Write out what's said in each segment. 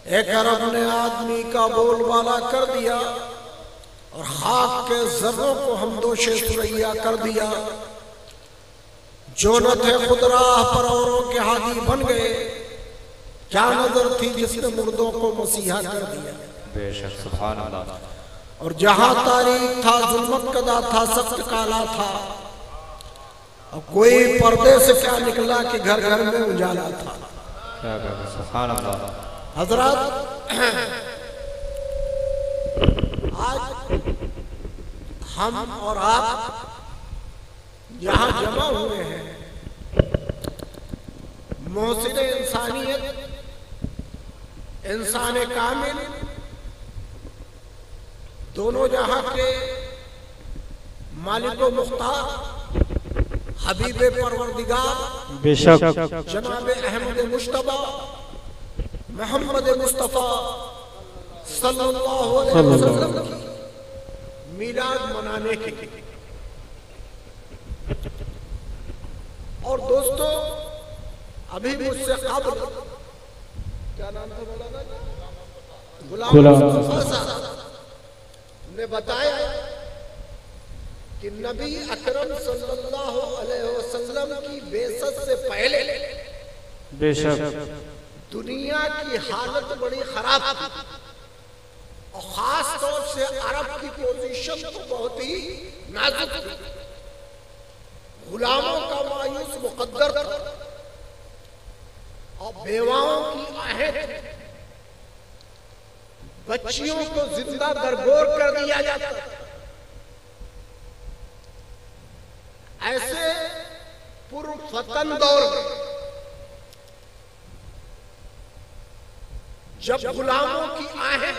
एक अरब ने आदमी का बोलबाला कर दिया और खाक के जर्रों को हम दोषे सुरैया कर दिया। जो न थे खुद राह पर औरों के हादी बन गए। क्या नजर थी जिसने मुर्दों को मसीहा कर दिया। बेशक सुभान अल्लाह। और जहां तारीख था जुल्मत कदा था सख्त काला था। और कोई पर्दे से क्या निकला कि घर घर में उजाला था। सुभान अल्लाह। हजरत आज हम और आप यहाँ जमा हुए हैं। मोहसिन इंसानियत, इंसान कामिल, दोनों जहां के मालिक व मुख्तार, हबीब परवरदिगार बेशक जनाब अहमद मुश्तबा मोहम्मद मुस्तफा सल्लल्लाहु अलैहि वसल्लम की मीलाद मनाने के लिए। और दोस्तों, अभी मुझसे कबल क्या नाम था मौलाना, गुलाम मुस्तफा साहब ने बताया कि नबी अकरम सल्लल्लाहु अलैहि वसल्लम की बेइज्जत से पहले बेशक दुनिया की हालत बड़ी खराब थी। और खास तौर से अरब की पोजीशन तो बहुत ही नाजुक थी। गुलामों का मायूस मुकद्दर था और बेवाओं की आहें थी। बच्चियों को जिंदा दरगोर कर दिया जाता था। ऐसे पुरफतन दौर में जब गुलामों की आहें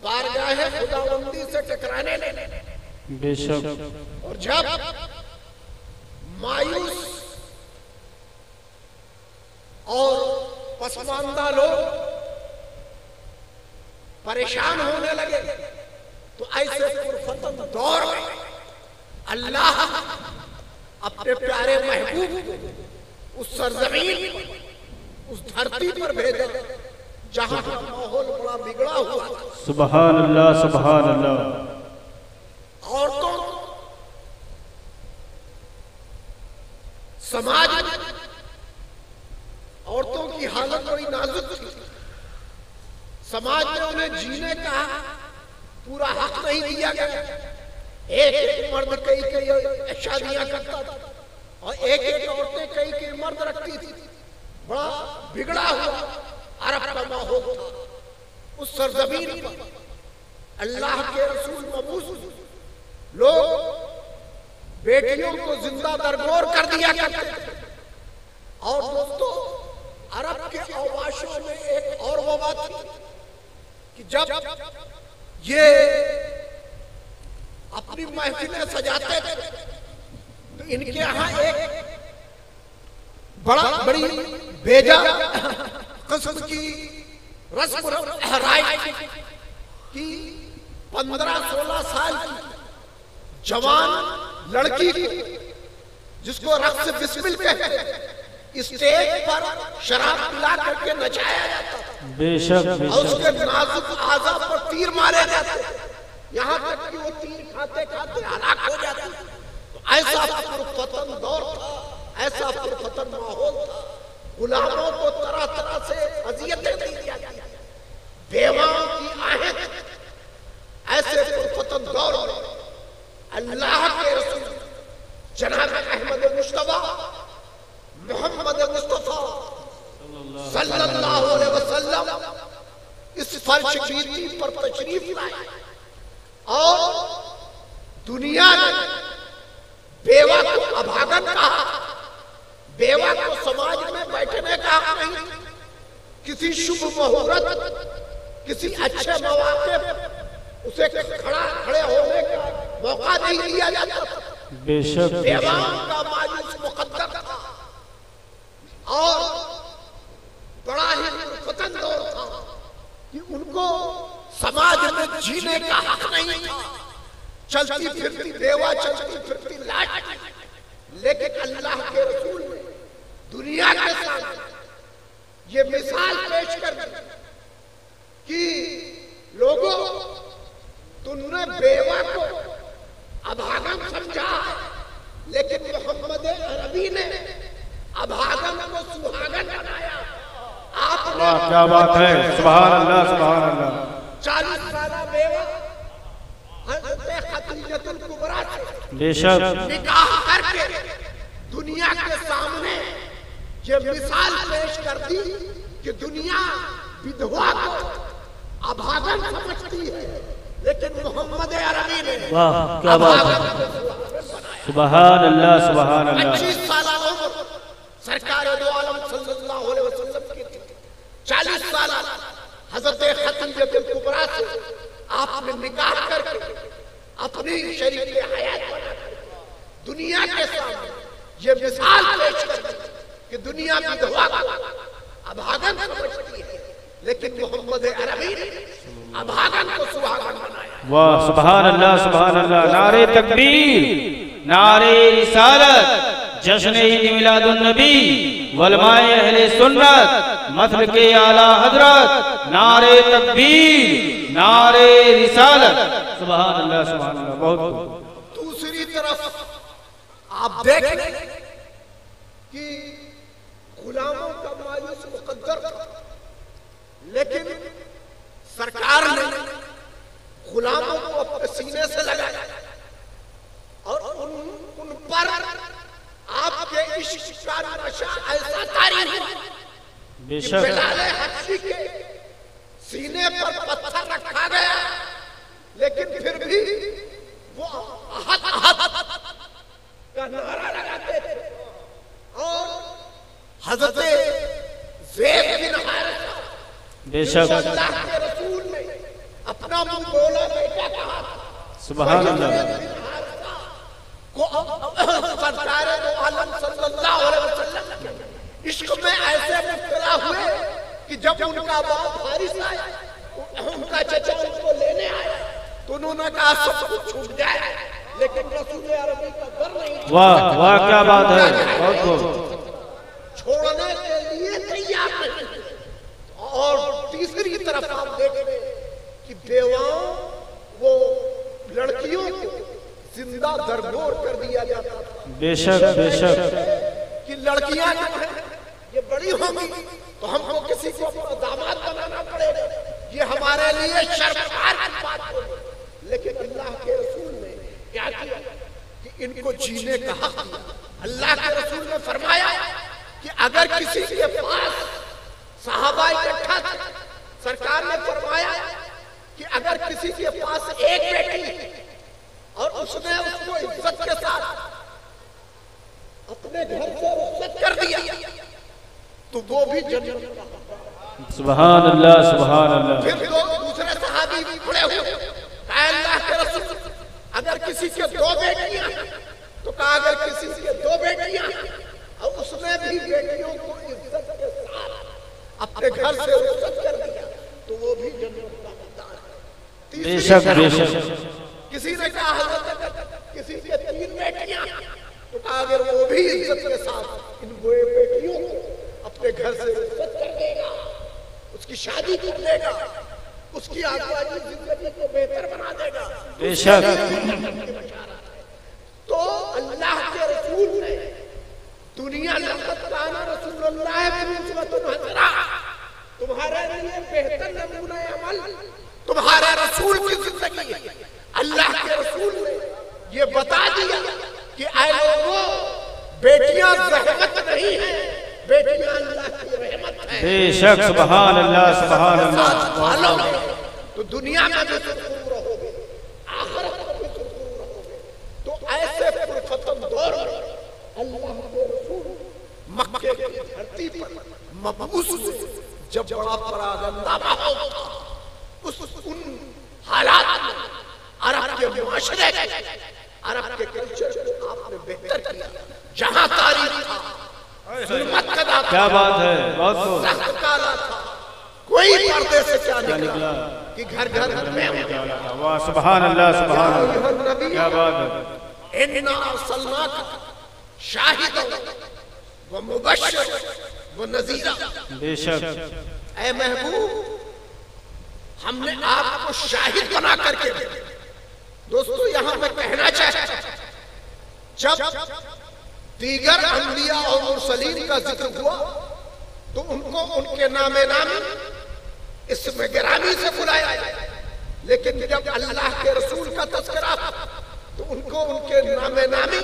बारगाह खुदावंदी से टकराने लगे, बेशक और जब मायूस और पसमानदा लोग परेशान होने लगे, तो ऐसे पुरफतन दौर में अल्लाह अपने प्यारे महबूब को उस सरजमीन, उस धरती पर भेजा जहां का माहौल बड़ा बिगड़ा हुआ था। सुभान अल्लाह सुभान अल्लाह। औरतों, समाज में औरतों की हालत बड़ी नाजुक थी। समाज में उन्हें जीने का पूरा हक नहीं दिया गया। एक मर्द कई कई शादियां करता था और एक औरतें कई कई मर्द रखती थी। बड़ा बिगड़ा हुआ अरब का माहौल था। उस सरजमीन पर अल्लाह के रसूल मबूस लोग बेटियों को जिंदा दरगोर कर दिया करते थे। और दोस्तों, अरब के अवाशों में एक और वबा थी कि जब ये अपनी महफिलें सजाते थे तो इनके यहाँ एक बड़ी बेजा किस्म की रस्म राय की 15-16 साल की जवान लड़की को, जिसको रक्स बिस्मिल कहते हैं, स्टेज पर शराब पिला करके नचाया जाता था। बेशक और उसके नाजुक आज़ा पर तीर मारे जाते, यहाँ तक कि वो तीर खाते खाते हलाक हो जाते। तो ऐसा पुरफतन दौर था, ऐसा पुरफतन माहौल था। गुलामों को तरह तरह से अजियतें दी जाती, बेवाओं की आहें। ऐसे पुरफतन दौर में अल्लाह के रसूल जनाब अहमद मुश्तबा मोहम्मद मुस्तफा सल्लल्लाहु अलैहि वसल्लम इस फर्श कीर्ति पर तशरीफ लाए और दुनिया ने बेवा को अभागन कहा। बेवा को समाज में बैठने का हक नहीं। किसी शुभ मुहूर्त, किसी अच्छे मौके उसे खड़े होने का मौका नहीं दिया जाता। बेशक बेवाओं का मायूस मुकद्दर था और बड़ा ही पुरफतन दौर था कि उनको समाज में जीने का हक नहीं था। चलती फिरती बेवा, चलती फिरती लाट। लेकिन अल्लाह के रसूल ने दुनिया के सामने ये मिसाल पेश कर दी कि लोगों, तुमने बेवा को अभागन समझा, लेकिन मोहम्मद अरबी ने अभागन को सुहागन बनाया। आपने क्या बात है, सुभान अल्लाह सुभान अल्लाह। 40 साल बेवा हज़रत खदीजतुल कुबरा से बेशक निकाह करके दुनिया के सामने ये मिसाल पेश कर दी कि दुनिया विधवा को अभागन समझती है, लेकिन मोहम्मद अरबी ने वाह क्या बात है, सुभान अल्लाह सुभान अल्लाह। 25 साल उम्र सरकार दो आलम सल्लल्लाहु अलैहि वसल्लम की थी। 40 साल हज़रत खदीजतुल कुबरा से आपने निकाह करके अपनी शरीक हयात बना दुनिया के सामने ये मिसाल पेश कर दी कि दुनिया विधवा को अभागन समझती है, लेकिन मोहम्मद अरबी ने अभागन को सुहागन बनाया। वाह सुभान अल्लाह सुभान अल्लाह। नारे तकबीर, नारे रिसालत, जश्न ईद मिलादुन नबी, वलमाए अहले सुन्नत, मसल के आला हजरत, नारे तकबीर, नारे रिसालत, सुभान अल्लाह सुभान अल्लाह। बहुत दूसरी तरफ आप देखें कि गुलामों का मायूस मुकद्दर था, लेकिन सरकार ने गुलामों को अपने सीने से लगाया और उन पर आपके इश्क का नशा ऐसा तारी हुआ। बेशक बिलाल हबशी के सीने पर पत्थर रखा गया, लेकिन फिर भी वो अहद अहद का नारा लगाते थे। और हज़रत ज़ैद बिन हारिसा, बेशक अल्लाह के रसूल ने अपना मुंह बोला बेटा कहा, सुभान अल्लाह। को सरकार दो आलम सल्लल्लाहु अलैहि वसल्लम के इश्क में ऐसे मुब्तला हुए कि जब उनका बाप हारिस आया, उनका चचा उनको लेने आया, तो उन्होंने कहा सब कुछ छूट जाए, लेकिन रसूल अरबी का घर नहीं। वाह वाह क्या बात है, बहुत खूब। छोड़ने के लिए तैयार नहीं। और तीसरी तरफ आप देखें कि बेवाओं, वो लड़कियों को जिंदा दरगोर कर दिया जाता था। बेशक बेशक कि लड़कियां जो हैं ये बड़ी होंगी तो हमको किसी को अपना दामाद बनाना पड़ेगा, ये हमारे लिए शर्मसार की बात होगी। लेकिन अल्लाह के रसूल ने क्या किया कि इनको जीने का हक दिया। अल्लाह के रसूल ने फरमाया कि अगर किसी के पास सहाबा इकट्ठा थे, सरकार ने फरमाया कि अगर किसी के पास एक बेटी और उसने उसको इज्जत के साथ अपने घर से रुखसत कर दिया, तो वो भी जन्नत का हकदार। सुभान अल्लाह सुभान अल्लाह। फिर लोग दूसरे सहाबी भी खड़े हुए, कहा अल्लाह के रसूल, अगर किसी के 2 बेटियां, तो कहा अगर किसी के 2 बेटियां और उसने भी बेटियों को इज्जत के साथ अपने घर से रुखसत कर दिया, तो वो भी जन्नत का हकदार है। बेशक बेशक। किसी ने कहा हज़रत किसी के 3 बेटियां, तो कहा अगर वो भी इज्जत के साथ इन बेटियों को अपने घर से रुखसत कर देगा, उसकी शादी कर देगा, उसकी आगे जिंदगी को बेहतर बना देगा। बेशक। तो अल्लाह के रसूल ने दुनिया लक़द काना रसूलुल्लाह की उस्वतुन हसना, तुम्हारे लिए बेहतर नमूना अमल तुम्हारे रसूल की जिंदगी है। अल्लाह के रसूल ने ये बता दिया कि ऐ लोगों, बेटियां रहमत नहीं है, बेटियां अल्लाह की रहमत है। बेशक सुभान अल्लाह सुभान अल्लाह। तो दुनिया में भी सुरखुर रहोगे, आखिरत में भी सुरखुर रहोगे। तो ऐसे पुरखतम दौर में अल्लाह के रसूल मक्के की धरती पर मबूस हुए, जब बड़ा परागंदा माहौल था, उन हालात में अरब के मुआशरे के, अरब के कल्चर को आपने बेहतर किया। जहां तारीख था, जुल्मत का था, क्या बात है, बहुत खूब। सख्त काला था, कोई पर्दे से क्या निकला कि घर घर में वाह सुभान अल्लाह सुभान अल्लाह। क्या बात है। इन्ना अरसलनाक शाहिदन व मुबश्शिर व नज़ीरा। बेशक। ऐ महबूब, हमने आपको शाहिद बना करके। दोस्तों, यहां मैं कहना चाहता हूं, जब दीगर अंबिया और मुरसलीन का जिक्र हुआ तो उनको उनके नामे नामी इसमें गिरामी से बुलाया, लेकिन जब अल्लाह के रसूल का तज़किरा तो उनको उनके नामे नामी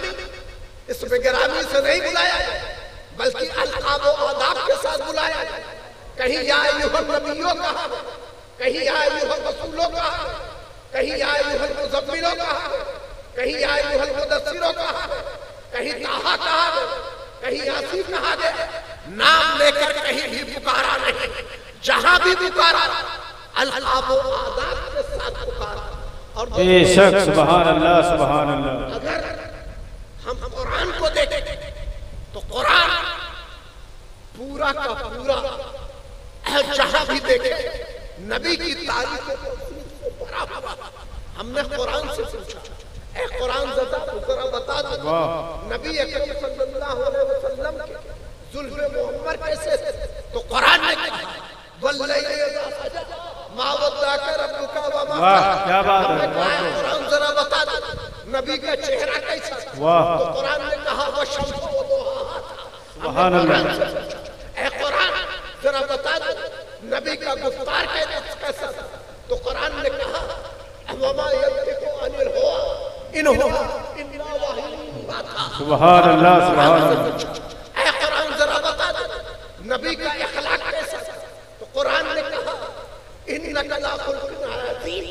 इसमें गिरामी से नहीं बुलाया, बल्कि अल्काब व आदाब के साथ बुलाया। कहीं या अय्युहल नबियो कहा, कहीं या अय्युहल रसूलो कहा, कहीं या अय्युहल मुज़म्मिलो कहा, कहीं या अय्युहल मुदस्सिरो कहा, कहीं ताहा कहा, कहीं यासीन कहा गया। नाम लेकर कहीं भी पुकारा नहीं, जहां भी पुकारा अल्काब व आदाब के साथ पुकारा। और बेशक, सुभान अल्लाह, सुभान अल्लाह। अगर हम कुरान को देखें तो कुरान पूरा का पूरा जहां भी देखे नबी की तारीफ से भरा हुआ। हमने कुरान से पूछा, ऐ कुरान जरा बता दो नबी अकरम सल्लल्लाहु अलैहि वसल्लम के जुल्फ़े मुहम्मद कैसे थे? तो कुरान ने कहा वल्लैलि इज़ा सजा मा वद्दाका रब्बुका व मा वाह, क्या बात है। कुरान जरा बता दो नबी का चेहरा कैसा था? वाह। तो कुरान ने कहा वह शम्स व दुहाहा था। सुभान अल्लाह। ऐ कुरान जरा बता दो नबी का गुफ्तार कैसा था? तो कुरान ने कहा वमा यंतिकु अनिल हुवा इन हुवा इल्ला वह्युन युहा। सुभान अल्लाह, सुभान अल्लाह। ऐ कुरान जरा बता दो नबी का इखलाक कैसा था? तो कुरान ने कहा इन्नका ला खुल्कुन अज़ीम।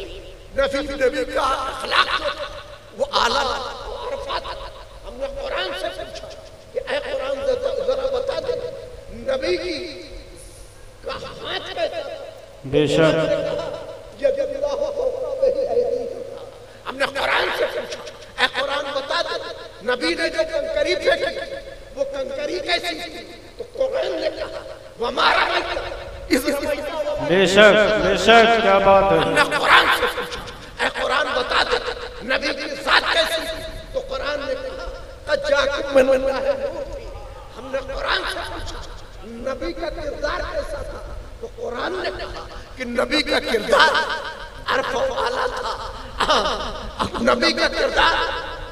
नबी का इखलाक वो आला अरफात। हमने कुरान से पूछा कि ऐ कुरान जरा बता दे नबी की का हाथ कैसा? बेशक। हमने कुरान से पूछा, ऐ कुरान बता दे नबी ने जो कंकरी फेंकी वो कंकरी कैसी थी? तो कुरान ने कहा हमारा बेशक, बेशक, क्या बात है। हमने कुरान से पूछा, ऐ कुरान बता दे नबी की जात कैसी थी? तो कुरान ने कहा हमने कुरान से पूछा नबी का किरदार कैसा था? तो कुरान ने कहा कि नबी का किरदार अरफ़ वाला था। नबी का किरदार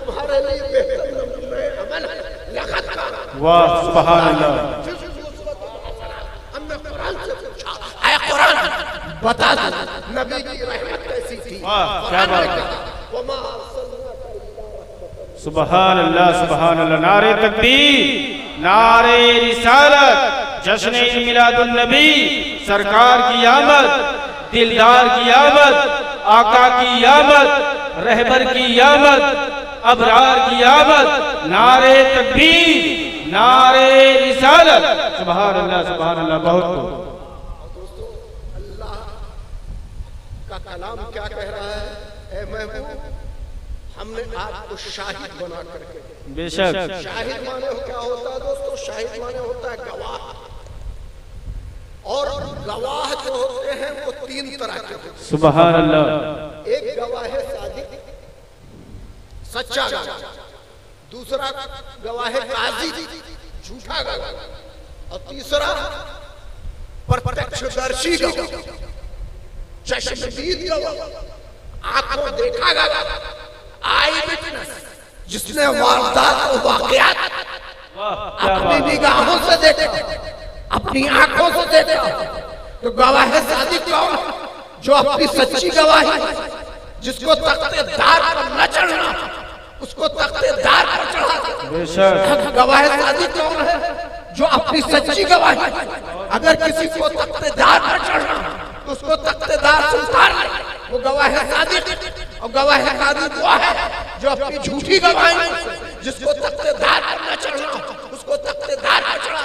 तुम्हारे लिए बेहतर नमूने अमल है, लगत का। वाह, सुभान अल्लाह। हमने कुरान से पूछा, ऐ कुरान बता दो नबी की रहमत कैसी थी? वाह, क्या बात है। सुभान अल्लाह, सुभान अल्लाह। नारे तकबीर, नारे रिसालत, जश्न मिलादुन नबी, सरकार की आमद, दिलदार की आमद, आका की आमद, रहबर की आमद, अबरार की आमद। नारे तकबीर, नारे रिसालत। सुभान अल्लाह, सुभान अल्लाह। बहुत दोस्तों, अल्लाह का कलाम क्या कह रहा है? ऐ महबूब, हमने आपको शाहिद बना करके। बेशक। शाहिद माने क्या होता है दोस्तों? शाहिद माने होता है गवाह। और गवाह जो होते हैं वो तीन तरह के होते हैं। सुभान अल्लाह। एक गवाह है सादिक, सच्चा गवाह। दूसरा गवाह है काजी, झूठा गवाह। और तीसरा प्रत्यक्षदर्शी गवाह, चश्मदीद गवाह, आंखों देखा गवाह, आई विटनेस, जिसने वारदात और वाकयात अपनी निगाहों से देखा, अपनी आंखों से देखा। तो गवाह सादिक कौन? जो अपनी सच्ची गवाही, जिसको तख्तेदार पर न चढ़ना उसको तख्तेदार पर चढ़ा। गवाह सादिक कौन है? जो अपनी सच्ची गवाही, अगर किसी को तख्तेदार पर चढ़ना तो उसको तख्तेदार से उतार ले, वो गवाह सादिक। और गवाह कादिब वो है जो अपनी झूठी गवाही, जिसको तख्तेदार पर न चढ़ना उसको तख्तेदार पर चढ़ा,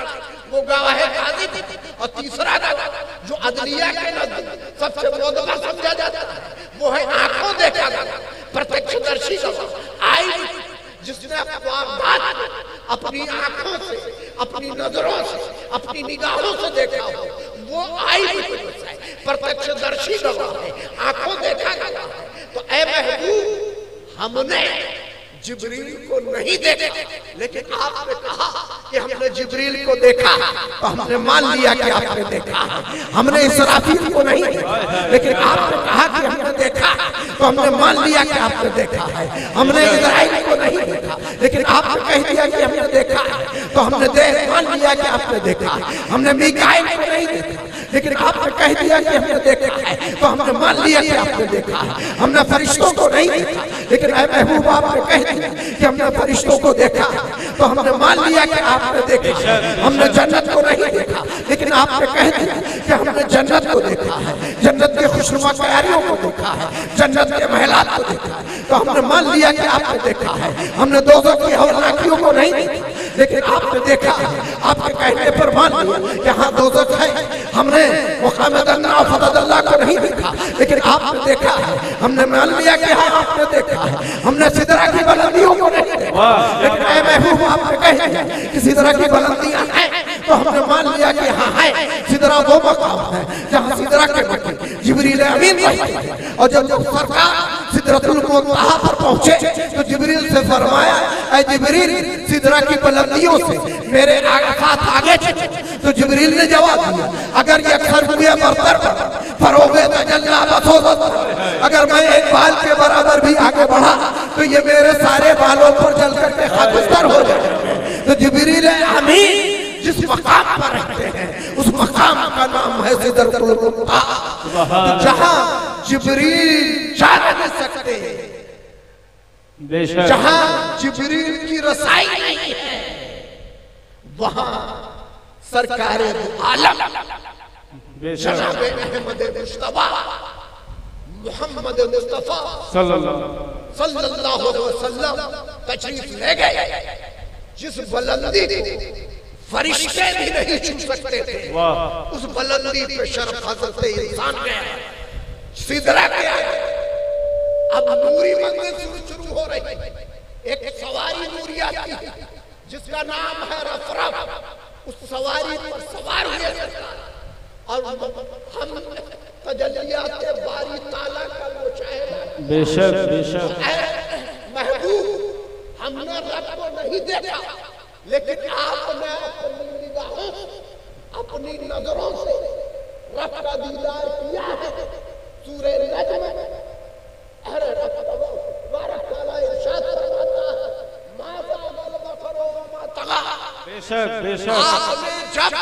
वो गवाह कादिब। और तीसरा गवाह जो अदलिया के नजदीक सबसे मोतबर समझा जाता है वो है आंखों देखा गवाह, प्रत्यक्षदर्शी गवाह, आई, जिसने अपनी आंखों से, अपनी नजरों से, अपनी निगाहों से देखा हो, वो आई विटनेस है, प्रत्यक्षदर्शी गवाह है, आंखों देखा गवाह है। तो ऐ महबूब, हमने जिब्रील को नहीं देखा, लेकिन आपने कहा कि हमने जिब्रील को देखा, तो हमने मान लिया कि आपने देखा है। हमने इसराफील को नहीं देखा, लेकिन आपने कहा कि हमने देखा, तो हमने मान लिया कि आपने देखा है। हमने इजराइल को नहीं देखा, लेकिन आपने कह दिया कि हमने देखा है, तो हमने मान लिया कि आपने देखा है। हमने मीकाईल को नहीं देखा, लेकिन आपने कह दिया कि हमने देखा है, तो हमने मान लिया कि आपने देखा है। हमने फरिश्तों को नहीं देखा, लेकिन ऐ महबूब आपने कह दिया कि हमने फरिश्तों को देखा, तो हमने मान लिया कि आपने देखा। हमने जन्नत को नहीं देखा, लेकिन आपने कह दिया कि हमने जन्नत को देखा है, जन्नत के खुशनुमा क्यारियों को देखा है, जन्नत के महलात को देखा है, तो हमने मान लिया कि आपने देखा है। हमने दोज़ख की हौलनाकियों को नहीं देखा, लेकिन आपने देखा है। आपके कहने पर मान लिया कि हाँ दोज़ख है। हमने अल्लाह को नहीं देखा, लेकिन आपने देखा है। हमने मान लिया कि हाँ आपने देखा है। हमने सिदरा की बुलंदियों को नहीं देखा, लेकिन ऐ महबूब आपने कह दिया कि सिदरा की बुलंदियां हैं, तो हमने मान लिया कि हाँ है। सिदरा वो मकाम है जहाँ सिदरा के मकाम जिब्रील अमीन रहते हैं। और जब सरकार सिदरतुल मुंतहा पर पहुंचे, तो जिब्रील से फरमाया, ऐ जिब्रील सिदरा की बुलंदियों से मेरे साथ आगे चले। तो जिब्रील ने जवाब दिया, अगर ये अक्सर हुए बरतर फरोगे तजल्ला बसोबत, अगर मैं एक बाल के बराबर भी आगे बढ़ा, तो ये मेरे सारे बालों पर जल करके खाकस्तर हो जाएंगे। तो जिब्रील अमीन जिस मकाम पर रहते हैं, उस मकाम का नाम है सिदरतुल मुंतहा, जहाँ जिब्रील जा नहीं सकते, जहाँ जिब्रील की रसाई नहीं है, वहाँ सरकारे आलम जनाब अहमद मुस्तफा मोहम्मद मुस्तफा सल्लल्लाहु अलैहि वसल्लम तशरीफ ले गए, जिस बुलंदी को फरिश्ते भी नहीं छू सकते थे, उस बुलंदी पे शर्फ हज़रत इंसान गया, सिदरा गया। अब नूरी मंजिल शुरू हो रही है। एक सवारी नूरी आती है जिसका नाम है रफ़रफ़। उस सवारी पर सवार हुए और हम तजल्लियात के बारी ताला का मुशाहिदा, बेशक बेशक महबूब हमने रब को नहीं देखा, लेकिन आपने अपनी निगाहों, अपनी नजरों से रब का दीदार किया है। सूरे नज्म में अरे रब तबारक तआला इरशाद फरमाता है, मा ज़ागल बसर व मा तग़ा। बेशक बेशक आपने जब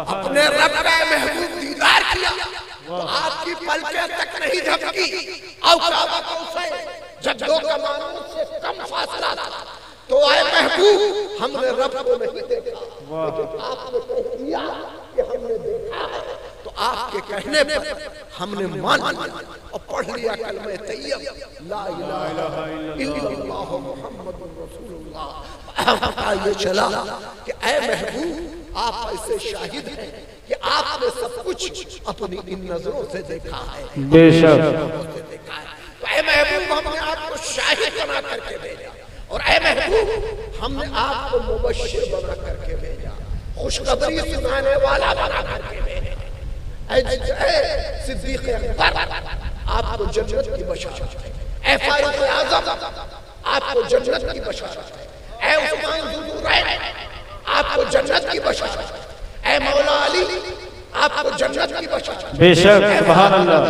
अपने रब का महबूब दीदार किया, तो आपकी पलकें तक नहीं झपकी। और काबा कौसैन जब दो कमानों से कम फासला था, तो आए महबूब हमने रब को नहीं देखा, लेकिन आपने कह दिया कि हमने देखा है। तो आपके कहने पर हमने मान लिया और पढ़ लिया कलमे तैयब ला इलाहा इल्लल्लाह मुहम्मदुर रसूलुल्लाह। पता ये चला कि ऐ महबूब आप ऐसे शाहिद हैं कि आपने सब कुछ अपनी इन नजरों से देखा है, बेशक देखा है। तो ऐ महबूब हमने आपको शाहिद बना करके भेजा, और ऐ महबूब हमने आपको मुबश्शिर बना करके भेजा, खुशखबरी सुनाने वाला बना करके भेजा। ऐ सिद्दीक़ अकबर आपको जन्नत की बशारत है, ऐ फारूक आज़म आपको जन्नत की बशारत है, ऐ उस्मान ज़ुन्नुरैन आपको जन्नत की बशारत है, ऐ मौला अली आपको जन्नत की बशारत है, बेशक सुभान अल्लाह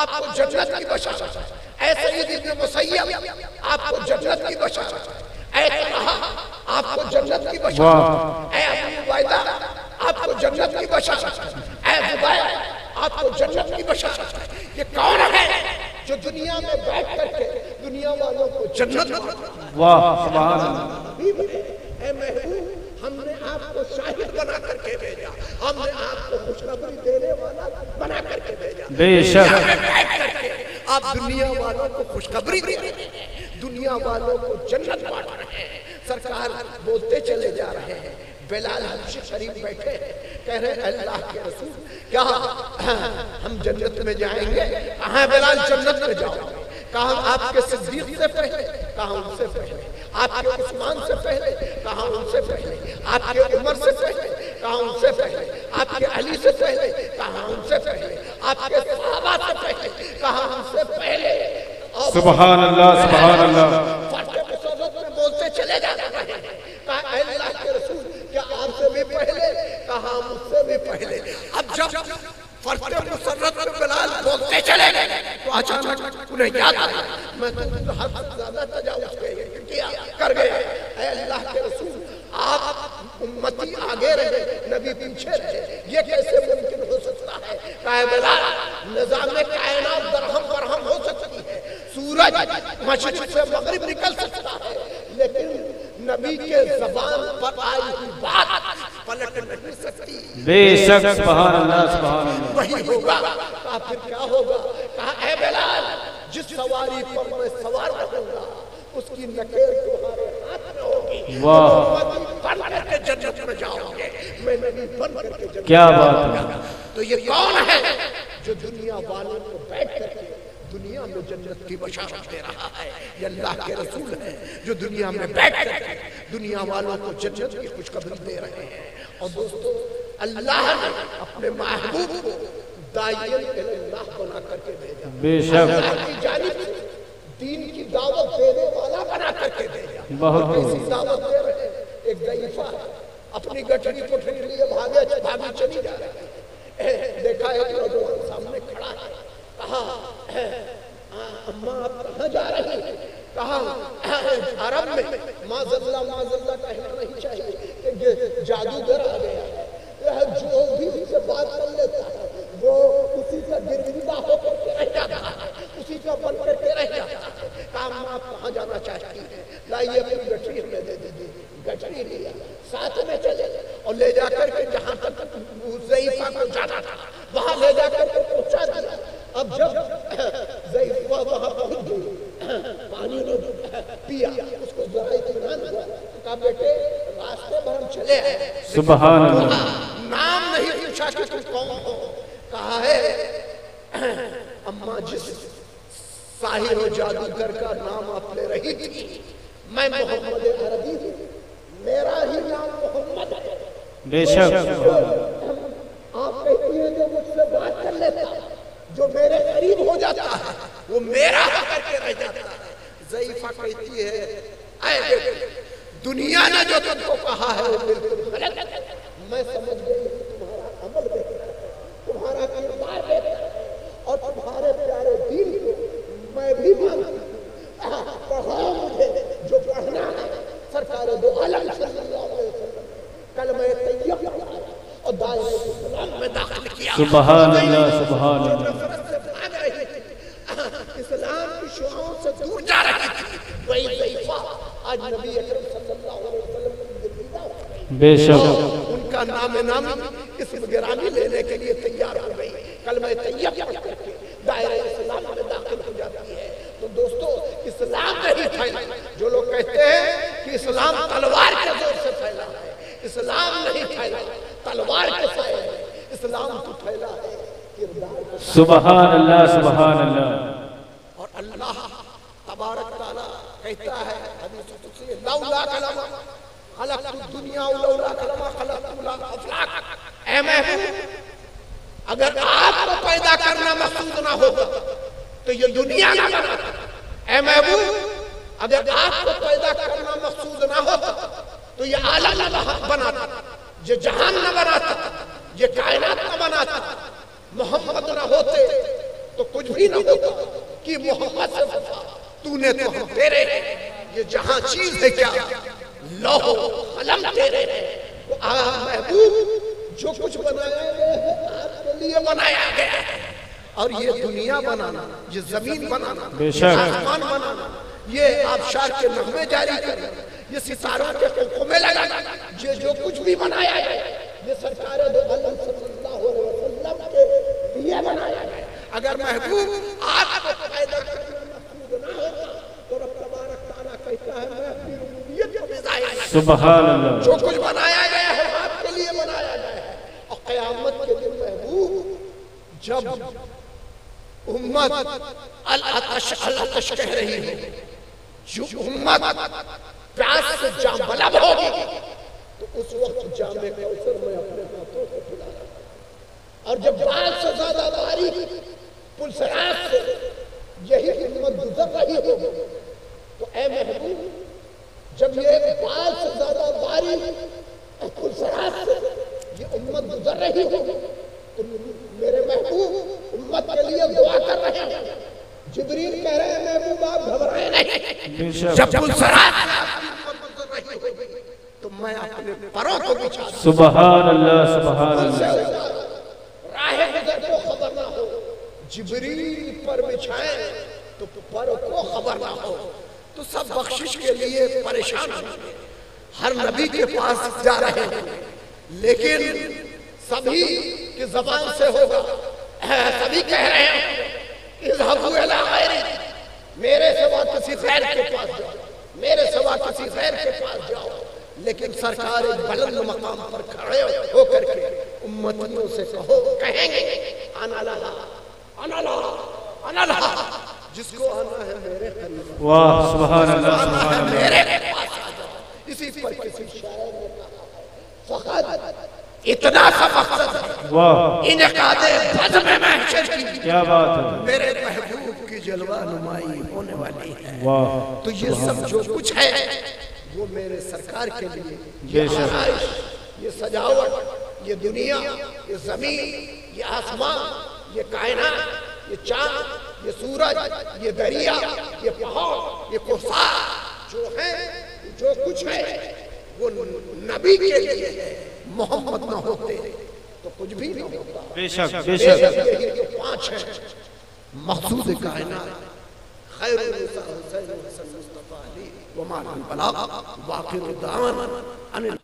आपको जन्नत की बशारत है, ऐ सय्यद इब्न मुसय्यब आपको जन्नत की बशारत है, ऐ तलहा आपको जन्नत की बशारत है, ऐ अबू उबैदा आपको जन्नत की बशारत है, ऐ ज़ुबैर आपको जन्नत की बशारत है। ये कौन है जो दुनिया में बैठ करके दुनिया वालों को जन्नत, वाह सुभान अल्लाह। ऐ महबूब हमने आपको शाहिद बना करके भेजा, हमने आपको खुशखबरी देने वाला बना करके भेजा। बेशक बैठ करके आप दुनिया वालों को खुशखबरी दे रहे हैं, दुनिया वालों को जन्नत बांट रहे हैं। सरकार बोलते चले जा रहे हैं। बिलाल हबशी शरीफ बैठे कह रहे हैं अल्लाह के रसूल क्या हम जन्नत में जाएंगे? कहाँ बिलाल जन्नत में जाओगे? कहा आपके सिद्दीक से पहले, कहा उनसे पहले, आपके उस्मान से पहले, कहा उनसे पहले, आपके उमर से पहले, कहा उनसे पहले, आपके अली से पहले, कहा उनसे पहले, आपके सहाबा से पहले, कहा उनसे पहले। सुभान अल्लाह सुभान अल्लाह। भी पहले, कहा मुझसे भी पहले। अब जब फर्स्ट मुसर्रत में बिलाल बोलते चले गए तो अचानक उन्हें याद आया मैं तो हद से ज्यादा तजावुज कर गया। ऐ अल्लाह के रसूल, आप उम्मती आगे रहे, नबी पीछे रहे, ये कैसे मुमकिन हो सकता है? कहा बिलाल, निजाम कायनात दरहम बरहम हो सकती है, सूरज मशरिक से मगरिब निकल सकता है, लेकिन नबी के ज़बान पर आई हुई बात पलट नहीं सकती। बेशक, सुभान अल्लाह, सुभान अल्लाह। वही होगा। कहा फिर क्या होगा? कहा ऐ बिलाल, जिस सवारी पर मैं सवार रहूंगा उसकी नकेल तुम्हारे हाथ में होगी। वाह, बन करके जन्नत में जाओगे, मैं नबी बन करके जन्नत। क्या बात है। तो ये कौन है जो दुनिया वालों को बैठ करके दुनिया में जन्नत की बशारत दे रहा है? ये अल्लाह के रसूल हैं जो दुनिया में बैठ करके दुनिया वालों को जन्नत की खुशखबरी दे रहे हैं। और दोस्तों, अल्लाह ने अपने महबूब को दाइयन इल्लाह बना करके भेजा। बेशक, अल्लाह की जानिब से दीन की दावत देने वाला बना करके भेजा। बहुत कैसी दावत दे रहे हैं? एक ज़ईफ़ा अपनी गठरी पुठरी लिए भागी चली जा रही है। देखा एक नौजवान सामने खड़ा है। कहा अम्मा आप कहाँ जा रही हैं? कहा अरब में माज़ल्ला माज़ल्ला कहना नहीं चाहिए, एक जादूगर आ गया है, यह जो भी उससे बात कर लेता है वो उसी का गिरगिटा होकर के रह जाता है, उसी का बन करके रह जाता है। कहा अम्मा आप कहाँ जाना चाहती हैं? लाइए अपनी गठरी हमें दे दीजिए। गठरी लिया, साथ में चले और ले जाकर के जहाँ तक ज़ईफ़ा को जाना था वहाँ ले जाकर के पहुँचा दिया। अब जब ज़ईफ़ा वहाँ पहुँच गई, पानी ने पिया, उसको जरा इत्मीनान हुआ। कहा बेटे रास्ते भर हम चले आए, सुभान अल्लाह। नाम नहीं पूछा कि तुम कौन हो। कहा है अम्मा जिस साहिर और जादूगर का नाम आप ले रही थी मैं मोहम्मद अरबी हूँ, मेरा ही नाम मोहम्मद है। बेशक, आप कहती हैं जो मुझसे बात कर लेता, जो मेरे करीब हो जाता है वो मेरा होकर के रह जाता है। ज़ईफ़ा कहती है ऐ बेटे, दुनिया ने जो तुमको कहा है वो बिल्कुल गलत है। मैं समझ गई तुम्हारा अमल बेहतर है, तुम्हारा किरदार बेहतर है और तुम्हारे प्यारे दीन को मैं भी मानती हूँ। पढ़ाओ मुझे जो पढ़ना है। सरकार दो आलम सल्लल्लाहु अलैहि वसल्लम कलमा तैयब और दायरे इस्लाम में दाखिल किया। सुभान अल्लाह, सुभान अल्लाह। इस्लाम की शुआओं से दूर जा रही थी, वही ज़ईफ़ा आज नबी अकरम सल्लल्लाहु अलैहि वसल्लम की दिलदीदा हो गई। बेशक, उनका नाम इसम गिरामी लेने के लिए तैयार हो गई, कलमा तैयब पढ़ करके दायरे इस्लाम में दाखिल हो जाती है। तो दोस्तों, इस्लाम नहीं फैला। जो लोग कहते हैं कि इस्लाम तलवार के जोर से फैला है, इस्लाम नहीं फैला तलवार के साए है, इस्लाम तो फैला है किरदार के। सुभान अल्लाह, सुभान अल्लाह। और अल्लाह तबारक तआला कहता है हदीस कुदसी, लौला कलमा खलक़तुद दुनिया लौला कलमा खलक़तुल अफ़लाक। ऐ महबूब, अगर आपको पैदा करना मकसूद ना होता तो ये दुनिया ना बनाता। ऐ महबूब, अगर आपको पैदा करना मकसूद ना होता तो ये आलम न बनाता, ये जहान न बनाता, ये कायनात न बनाता। मोहम्मद न होते तो कुछ भी न होता कि मोहम्मद से वफा तूने तो हम तेरे हैं। ये जहां चीज है क्या लौह कलम तेरे हैं। तो महबूब, जो कुछ बनाया गया है आपके लिए बनाया गया है। और ये दुनिया बनाना, ये जमीन बनाना, आसमान बनाना, ये आबशार के नगमे जारी करना, ये सितारों के हुक्म लगाना, ये जो कुछ भी बनाया गया ये सरकार दो आलम सल्लल्लाहु अलैहि वसल्लम के लिए बनाया गया। अगर महबूब आपको पैदा करना मकसूद ना होता तो रब तबारक तआला कहता है मैं अपनी रुबूबियत को भी ज़ाहिर करूंगा। सुभान अल्लाह। जो कुछ बनाया गया है आपके लिए बनाया गया है। और क़यामत के दिन महबूब जब उम्मत अल-अतश कह रही है, जो उम्मत प्यास से जामबलब होगी तो उस वक्त जामे कौसर में अपने हाथों से पिलाना। और जब बाल से ज्यादा बारी पुलसरात से यही उम्मत गुजर रही होगी तो ऐ महबूब, जब ये बाल से ज्यादा बारी पुलसरात से उम्मत गुजर रही हो तो मेरे महबूब उम्मत के लिए दुआ कर रहे हैं। जिब्रील कह रहे हैं महबूब आप घबराए नहीं, जब पुलसरात में आपकी उम्मत गुजर रही हो तो मैं अपने परों को बिछा दूं। सुभान अल्लाह, सुभान अल्लाह। राह गुजर को खबर ना हो, जिब्रील पर बिछाए तो पर को खबर ना हो। तो सब बख्शिश के लिए परेशान होंगे, हर नबी के पास जा रहे हैं, लेकिन सभी की जबान से होगा, सभी कह रहे हैं इज़हबू इला गैरी, मेरे सिवा किसी गैर के पास जाओ, मेरे सिवा किसी गैर के पास जाओ। लेकिन सरकार एक बुलंद मकाम पर खड़े होकर के उम्मतियों से कहेंगे आना लहा, आना लहा, आना लहा, जिसको आना है मेरे करीब, वाह सुभान अल्लाह, सुभान अल्लाह। मेरे पास आ जाओ। इसी पर किसी शायर ने कहा फकत इतना सा मकसद है वाह, इनकादे बज़्म महशर की, क्या बात है, मेरे महबूब की जलवा नुमाई होने वाली है। वाह। तो ये सब जो कुछ है वो मेरे सरकार के लिए, ये आराइश, ये सजावट, ये दुनिया, ये जमीन, ये आसमान, ये कायनात, ये चांद, ये सूरज, ये दरिया, ये पहाड़, ये कोसार जो है, जो कुछ है वो नबी के लिए है। मोहम्मद न होते तो कुछ भी नहीं होता। बेशक बेशक। ये जो पांच है मकसूद कायनात, खैरुल निसा हुसैन हसन मुस्तफा अली व मा बलाग वाक़िर दामन अनिल